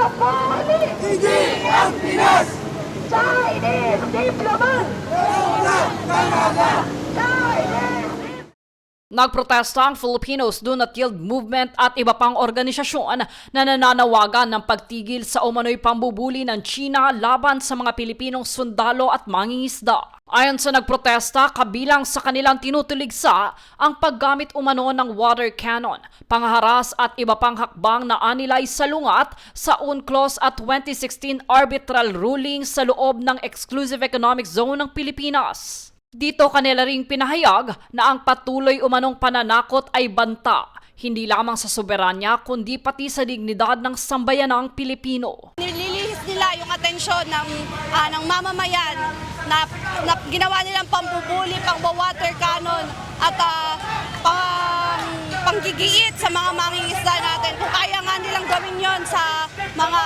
Napoli! Hindi ang Pinas! Chinese diplomat! Chinese! Nagprotesta ang Filipinos Do Not Yield Movement at iba pang organisasyon na nananawagan ng pagtigil sa umano'y pambubuli ng China laban sa mga Pilipinong sundalo at mangingisda. Ayon sa nagprotesta, kabilang sa kanilang tinutuligsa ang paggamit umano ng water cannon, pangharas at iba pang hakbang na anilay salungat sa UNCLOS at 2016 arbitral ruling sa loob ng Exclusive Economic Zone ng Pilipinas. Dito kanila ring pinahayag na ang patuloy umanong pananakot ay banta, hindi lamang sa soberanya kundi pati sa dignidad ng sambayanang Pilipino. Nililihis nila yung atensyon ng mamamayan na ginawa nilang pambubuli, pang-water cannon at panggigiit sa mga mangingisda natin. Kung kaya nga nilang gawin yon sa mga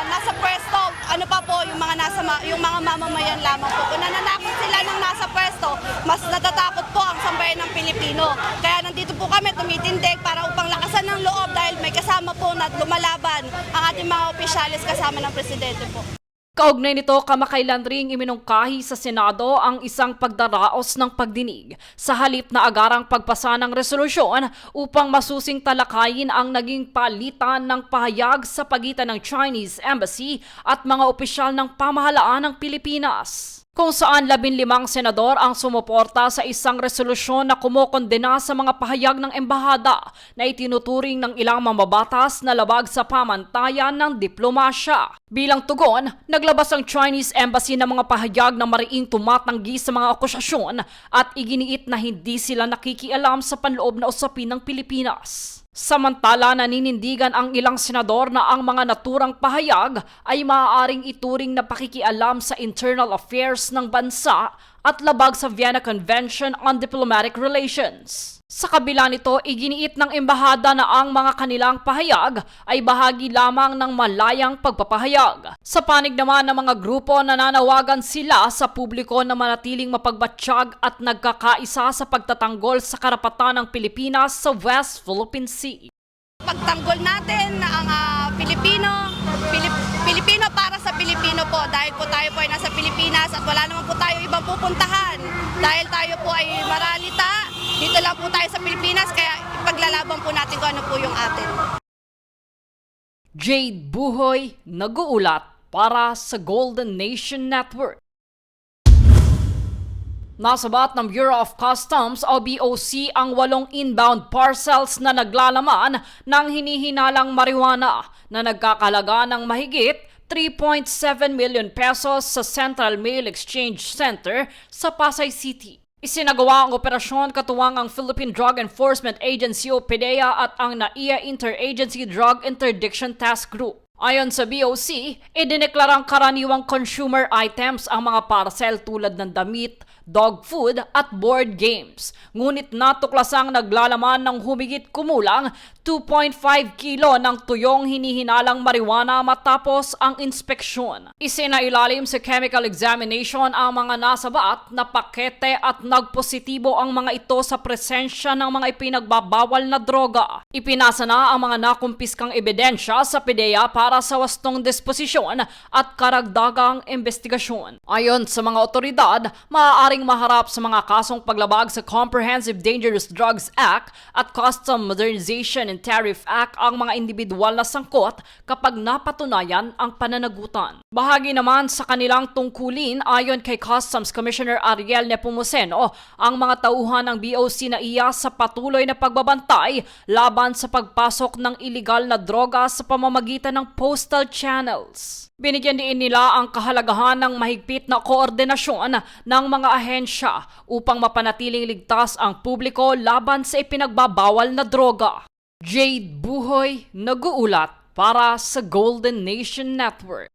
nasa pwesto, ano pa po, yung mga mamamayan lamang po. Kung nananakot sila ng nasa pwesto, mas natatakot po ang sambayan ng Pilipino. Kaya nandito po kami tumitindig para upang lakasan ng loob dahil may kasama po na lumalaban ang ating mga opisyalis kasama ng Presidente po. Kaugnay nito, kamakailan ring iminungkahi sa Senado ang isang pagdaraos ng pagdinig sa halip na agarang pagpasa ng resolusyon upang masusing talakayin ang naging palitan ng pahayag sa pagitan ng Chinese Embassy at mga opisyal ng pamahalaan ng Pilipinas. Kung saan 15 senador ang sumuporta sa isang resolusyon na kumokondena sa mga pahayag ng embahada na itinuturing ng ilang mambabatas na labag sa pamantayan ng diplomasya. Bilang tugon, naglabas ang Chinese Embassy ng mga pahayag na mariing tumatanggi sa mga akusasyon at iginiit na hindi sila nakikialam sa panloob na usapin ng Pilipinas. Samantala, naninindigan ang ilang senador na ang mga naturang pahayag ay maaaring ituring na pakikialam sa internal affairs ng bansa at labag sa Vienna Convention on Diplomatic Relations. Sa kabila nito, iginiit ng embahada na ang mga kanilang pahayag ay bahagi lamang ng malayang pagpapahayag. Sa panig naman ng mga grupo, nananawagan sila sa publiko na manatiling mapagbatsyag at nagkakaisa sa pagtatanggol sa karapatan ng Pilipinas sa West Philippine Sea. Pagtanggol natin ang Pilipino para sa Pilipino po dahil po tayo po ay nasa Pilipinas at wala naman po tayo ibang pupuntahan. Dahil tayo po ay maralita, dito lang po tayo sa Pilipinas kaya ipaglalaban po natin kung ano po yung atin. Jade Buhoy, nag-uulat para sa Golden Nation Network. Nasabat ng Bureau of Customs o BOC ang 8 inbound parcels na naglalaman ng hinihinalang marijuana na nagkakalaga ng mahigit 3.7 million pesos sa Central Mail Exchange Center sa Pasay City. Isinagawa ang operasyon katuwang ang Philippine Drug Enforcement Agency o PDEA at ang NAIA Interagency Drug Interdiction Task Group. Ayon sa BOC, idineklarang karaniwang consumer items ang mga parcel tulad ng damit, dog food at board games. Ngunit natuklasang naglalaman ng humigit kumulang 2.5 kilo ng tuyong hinihinalang marijuana matapos ang inspeksyon. Isinailalim sa chemical examination ang mga nasabat na pakete at nagpositibo ang mga ito sa presensya ng mga ipinagbabawal na droga. Ipinasa na ang mga nakumpiskang ebidensya sa PDEA para sa wastong disposisyon at karagdagang investigasyon. Ayon sa mga otoridad, maaaring maharap sa mga kasong paglabag sa Comprehensive Dangerous Drugs Act at Custom Modernization and Tariff Act ang mga individual na sangkot kapag napatunayan ang pananagutan. Bahagi naman sa kanilang tungkulin ayon kay Customs Commissioner Ariel Nepomuceno ang mga tauhan ng BOC na iya sa patuloy na pagbabantay laban sa pagpasok ng iligal na droga sa pamamagitan ng postal channels. Binigyan din nila ang kahalagahan ng mahigpit na koordinasyon ng mga ahensya upang mapanatiling ligtas ang publiko laban sa ipinagbabawal na droga. Jade Buhoy, nag-uulat para sa Golden Nation Network.